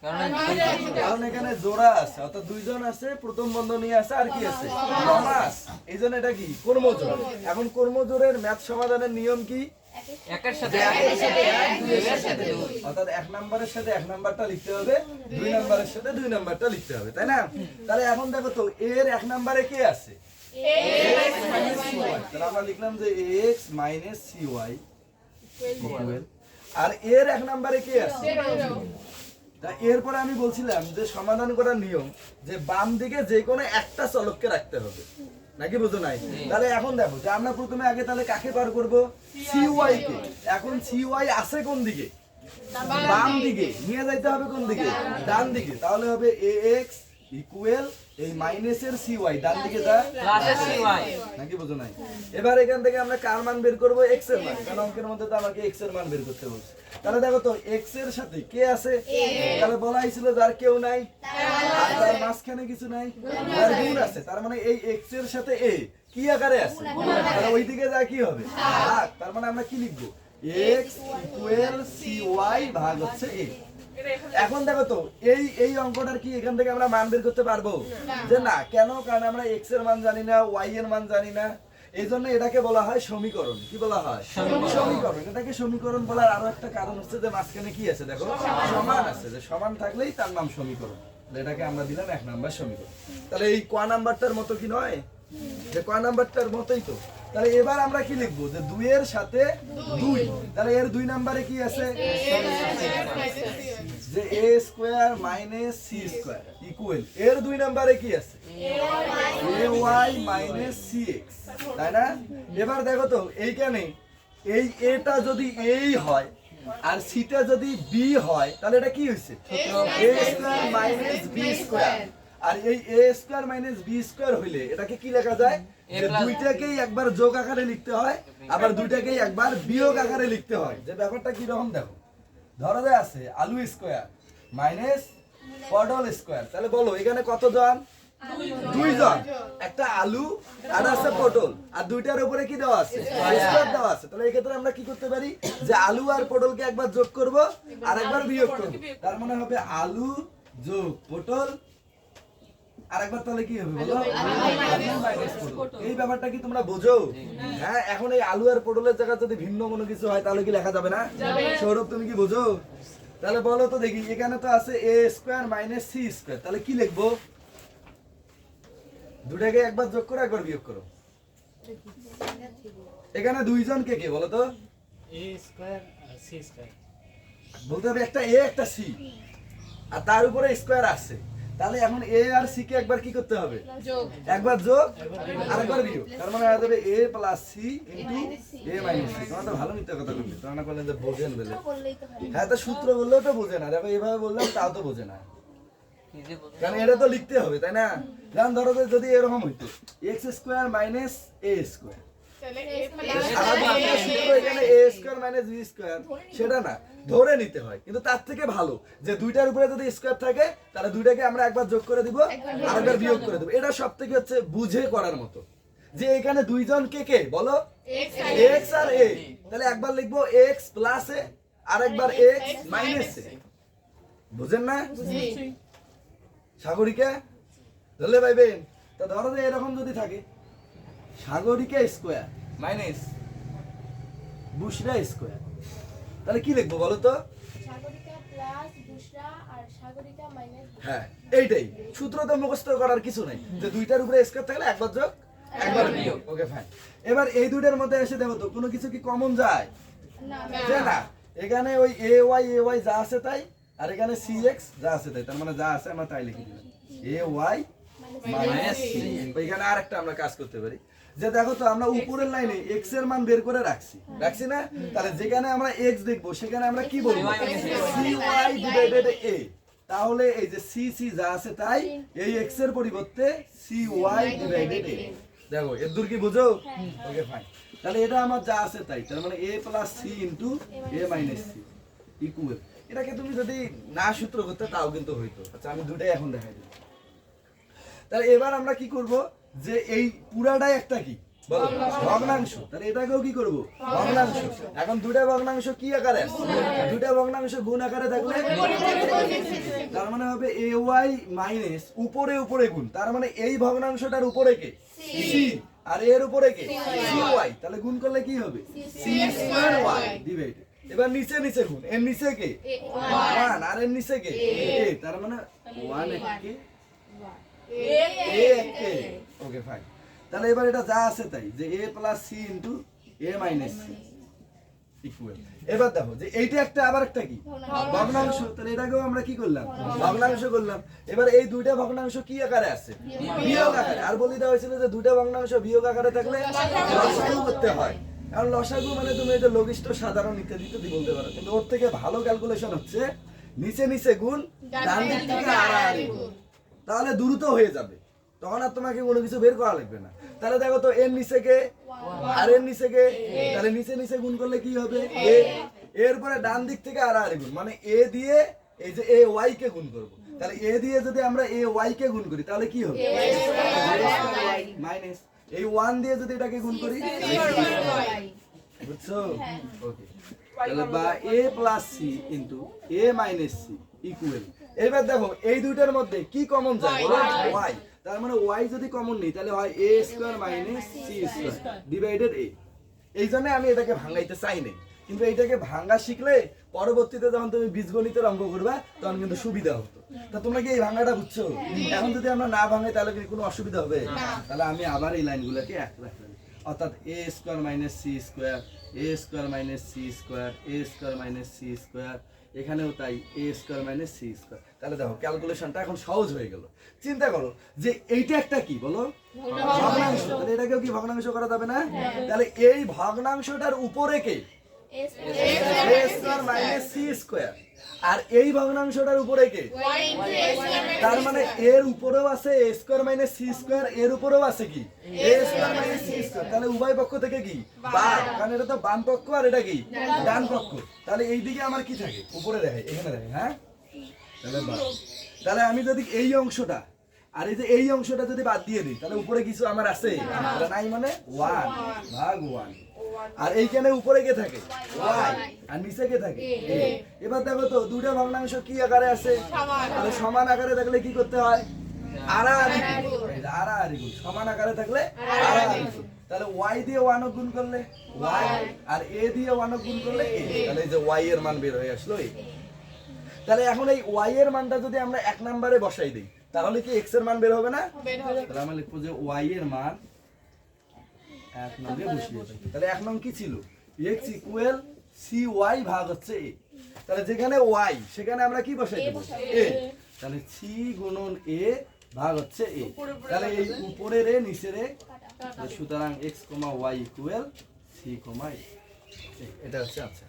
কারণ এখানে জোড়া আছে, অর্থাৎ দুইজন আছে, প্রথম বন্ধনী আছে, আর কি আছে, সমাস। এই জন্য এটা কি কর্মজোড়। এখন কর্মজোড়ের ম্যাথ সমাধানের নিয়ম কি? একের সাথে অর্থাৎ এক নাম্বারের সাথে এক নাম্বারটা লিখতে হবে, দুই নাম্বারের সাথে দুই নাম্বারটা লিখতে হবে, তাই না? তাহলে এখন দেখো তো এর এক নাম্বারে কে আছে? তাহলে আমরা লিখলাম যে x মাইনাস cy আর এর এক নাম্বারে কে আছে? তা এরপরে আমি বলছিলাম যে সমাধান করার নিয়ম যে বাম দিকে যে কোনো একটা চলককে রাখতে হবে, নাকি বুঝো নাই? তাহলে এখন দেখো যে আমরা প্রথমে আগে তাহলে কাকে বার করব? cy কে। এখন cy আছে কোন দিকে? বাম দিকে। নিয়ে যাইতে হবে কোন দিকে? ডান দিকে। তাহলে হবে ax ইকুয়াল এই মাইনাসের cy ডান দিকে যা প্লাসের cy, নাকি বুঝো নাই? এবার এখান থেকে আমরা কার মান বের করব? x এর মান। কারণ অঙ্কের মধ্যে তো আমাকে x এর মান বের করতে বলছে। তাহলে দেখো তো x এর সাথে কে আছে? তাহলে বলা হয়েছিল যার কেউ নাই, আর তার মাঝখানে কিছু নাই, তার গুণ আছে। তার মানে এই x এর সাথে a কি আকারে আছে? তাহলে ওই দিকে যা কি হবে? ভাগ। তার মানে আমরা কি লিখবো? x ইকুয়াল cy ভাগ হচ্ছে a। এখন দেখো তো এই অঙ্কটার কি এখান থেকে আমরা মান বের করতে পারবো? যে না। কেন? কারণ আমরা x এর মান জানি না, y এর মান জানি না। এই জন্য এটাকে বলা হয় সমীকরণ। কি বলা হয়? সমীকরণ। এটাকে সমীকরণ বলার আরো একটা কারণ হচ্ছে যে মাঝখানে কি আছে দেখো, সমান আছে। যে সমান থাকলেই তার নাম সমীকরণ। এটাকে আমরা দিলাম এক নাম্বার সমীকরণ। তাহলে এই ক নাম্বারটার মতো কি নয়? যে ক নাম্বারটার মতোই তো। তাহলে এবার আমরা কি লিখবো? যে 2 এর সাথে 2। তাহলে এর 2 নম্বরে কি আছে? যে a square minus c square equal এর 2 নম্বরে কি আছে? ay মাইনাস cx, তাই না? এবার দেখো তো এইখানে এই a টা যদি এই হয় আর c টা যদি b হয় তাহলে এটা কি হইছে? a square minus b square. আর এই a square minus b square হইলে এটাকে কি লেখা যায়? যে দুইটাকেই একবার যোগ আকারে লিখতে হয়, আবার দুইটাকেই একবার বিয়োগ আকারে লিখতে হয়। যে ব্যাপারটা কি রকম দেখো, ধরো যে আছে আলু স্কয়ার মাইনাস পটল স্কয়ার। তাহলে বলো এখানে কতজন? দুইজন। একটা আলু আর আছে পটল, আর দুইটার উপরে কি দেওয়া আছে? স্কয়ার দেওয়া আছে। তাহলে এই ক্ষেত্রে আমরা কি করতে পারি? যে আলু আর পটলকে একবার যোগ করব আর একবার বিয়োগ করব। তার মানে হবে আলু যোগ পটল, আরেকবার তাহলে কি হবে বলো? এই ব্যাপারটা কি তোমরা বোঝো? হ্যাঁ। এখন এই আলু আর পটলের জায়গায় যদি ভিন্ন কোনো কিছু হয় তাহলে কি লেখা যাবে না? সৌরভ তুমি কি বোঝো? তাহলে বলো তো দেখি, এখানে তো আছে a square minus c square. তাহলে কি লিখবো? দুটাকে একবার যোগ করো একবার বিয়োগ করো। এখানে দুইজন কে কে বলো তো? a স্কয়ার আর c স্কয়ার। বলতে হবে একটা a একটা c, আর তার উপরে স্কয়ার আছে। তাহলে এখন a আর c কে একবার কি করতে হবে? একবার যোগ আর একবার বিয়োগ। তার মানে হয়ে যাবে a plus c into a minus c। তোমরা তো ভালো মিথ্যা কথা বললে, তোমরা না বললেন যে বোঝেন বলে। হ্যাঁ, তো সূত্র বললেও তো বোঝে না। দেখো এইভাবে বললাম তাও তো বোঝে না, কারণ এটা তো লিখতে হবে, তাই না? যেমন ধরো যে যদি এরকম হইতো x square minus a square, এখানে a square minus b square, সেটা না, ধরে নিতে হয়। কিন্তু তার থেকে ভালো যে দুইটার উপরে যদি স্কয়ার থাকে তাহলে দুইটাকে আমরা একবার যোগ করে দিব আর একবার বিয়োগ করে দেব। এটা সবথেকে হচ্ছে বুঝে করার মতো। যে এখানে দুইজন কে কে বলো? x R a। তাহলে একবার লিখবো x প্লাস a আর একবার x মাইনাস a। বুঝেন না? সাগরিকা ধরলে পাইবেন। তা ধরো যে এরকম যদি থাকে সাগরিকা স্কয়ার মাইনাস বুশরা স্কয়ার, তাহলে কি লিখবো বলো তো? সাগরিকা প্লাস বুশরা আর সাগরিকা মাইনাস। হ্যাঁ, এইটাই সূত্র তো মুখস্থ করার কিছু নাই। যে দুইটার উপরে স্কয়ার থাকলে একবার যোগ একবার বিয়োগ। Okay fine. এবার এই দুইটার মধ্যে এসে দেখো তো কোনো কিছু কি কমন যায়? যায় না। এখানে ওই ay যা আছে তাই, আর এখানে cx যা আছে তাই। তার মানে যা আছে আমরা তাই লিখে দিলাম, ay মাইনাস c। এখানে আরেকটা আমরা কাজ করতে পারি যে দেখো তো আমরা উপরের লাইনে x এর মান বের করে রাখছি না? তাহলে যেখানে আমরা x দেখবো সেখানে আমরা কি বলবো? cy divided a। তাহলে এই যে c যা আছে তাই, এই x এর পরিবর্তে cy ডিভাইডেড a। দেখো এর দূর কি বুঝো? Okay fine. তাহলে এটা আমার যা আছে তাই। তার মানে a plus c into a minus c equal. এটাকে তুমি যদি না সূত্র করতে তাও কিন্তু হইতো। আচ্ছা, আমি দুটাই এখন দেখাই দিই। তাহলে এবার আমরা কি করব? যে এই পুরাটাই একটা কি বলো ভগ্নাংশ, তাহলে এটাকেও কি করব ভগ্নাংশ। এখন দুটা ভগ্নাংশ কি আকারে আছে? দুটা ভগ্নাংশ গুণ আকারে থাকলে তার মানে হবে ay মাইনাস উপরে উপরে গুণ, তার মানে এই ভগ্নাংশটার উপরে কে c আর এর উপরে কে cy, তাহলে গুণ করলে কি হবে c²y ডিভাইড। এবার নিচে নিচে গুণ, এর নিচে কে 1 আর এর নিচে কে a, তার মানে 1 কে a কে। ওকে ফাইন, তাহলে এবার এটা যা আছে তাই যে a plus c into a minus c equal. এবার দেখো যে এইটা একটা আবার একটা কি ভগ্নাংশ, তাহলে এটাকেও আমরা কি করলাম ভগ্নাংশ করলাম। এবার এই দুইটা ভগ্নাংশ কি আকারে আছে বিয়োগ আকারে, আর বলি দেওয়া হয়েছিল যে দুইটা ভগ্নাংশ বিয়োগ আকারে থাকলে লসাগু করতে হয়। কারণ লসাগু মানে তুমি এটা লঘিষ্ঠ সাধারণ ইত্যাদি ইত্যাদি বলতে পারো, কিন্তু ওর থেকে ভালো ক্যালকুলেশন হচ্ছে নিচে নিচে গুণ ডান দিক থেকে আড়াআড়ি গুণ, তাহলে দ্রুত হয়ে যাবে, তখন আর তোমাকে কোনো কিছু বের করা লাগবে না। তাহলে দেখো তো এর নিচে কে আর এর নিচে কে, তাহলে নিচে নিচে গুণ করলে কি হবে a, এরপরে ডান দিক থেকে আড়াআড়ি গুণ মানে a দিয়ে এই যে a y কে গুণ করব, তাহলে a দিয়ে যদি আমরা a y কে গুণ করি তাহলে কি হবে মাইনাস এই 1 দিয়ে যদি এটাকে গুণ করি বুঝছো? ওকে, তাহলে বা a plus c into a minus c equal. এবার দেখো এই দুইটার মধ্যে কি কমন যায় বলো y, তার মানে y যদি কমন নেই তাহলে হয় a square minus c square divided a। এই জন্য আমি এটাকে ভাঙাইতে চাই নাই, কিন্তু এইটাকে ভাঙা শিখলে পরবর্তীতে যখন তুমি বীজগণিতের অঙ্ক করবে তখন কিন্তু সুবিধা হতো। তা তোমরা কি এই ভাঙাটা বুঝছো? এখন যদি আমরা না ভাঙাই তাহলে কি কোনো অসুবিধা হবে? তাহলে আমি আবার এই লাইনগুলোকে এক রাখলাম, অর্থাৎ a square minus c square a square minus c square a square minus c square, এখানেও তাই a square minus c square. তাহলে দেখো ক্যালকুলেশনটা এখন সহজ হয়ে গেল। চিন্তা করো যে এইটা একটা কি বলো ভগ্নাংশ, তাহলে এটাকেও কি ভগ্নাংশ করা যাবে না? তাহলে এই ভগ্নাংশটার উপরে কে a square minus c square, আর এই ভগ্নাংশটার উপরে কে তার মানে এর উপরেও আছে a square minus c square, এর উপরেও আছে কি a square minus c square, তাহলে উভয় পক্ষ থেকে কি বাদ, কারণ এটা তো বাম পক্ষ আর এটা কি ডান পক্ষ। তাহলে এই দিকে আমার কি থাকে উপরে দেখাই, এখানে দেখাই, হ্যাঁ তাহলে বাদ। তাহলে আমি যদি এই অংশটা আর এই যে এই অংশটা যদি বাদ দিয়ে দিই তাহলে উপরে কিছু আমার আছে তাহলে নাই, মানে 1 ভাগ 1, আর এইখানে উপরে কে থাকে y আর নিচে কে থাকে a। এবার দেখো তো দুটো ভগ্নাংশ কি আকারে আছে, তাহলে সমান আকারে থাকলে কি করতে হয় আড়াআড়ি গুণ, এই যে আড়াআড়ি গুণ, সমান আকারে থাকলে আড়াআড়ি গুণ। তাহলে y দিয়ে 1 গুণ করলে y আর a দিয়ে 1 গুণ করলে a, তাহলে এই যে y এর মান বের হয়ে আসলো এই। তাহলে এখন এই y এর মানটা যদি আমরা 1 নম্বরে বসাই দেই তাহলে কি x এর মান বের হবে না? তাহলে আমরা লিখবো যে y এর মান 1 নম্বরে বসিয়ে দিই। তাহলে 1 নং কি ছিল x ইকুয়াল cy ভাগ হচ্ছে a, তাহলে যেখানে y সেখানে আমরা কি বসাই দেব a, তাহলে c গুণন a ভাগ হচ্ছে a, তাহলে এই উপরের a নিচের a, সুতরাং x y equal c a, এটা হচ্ছে আচ্ছা।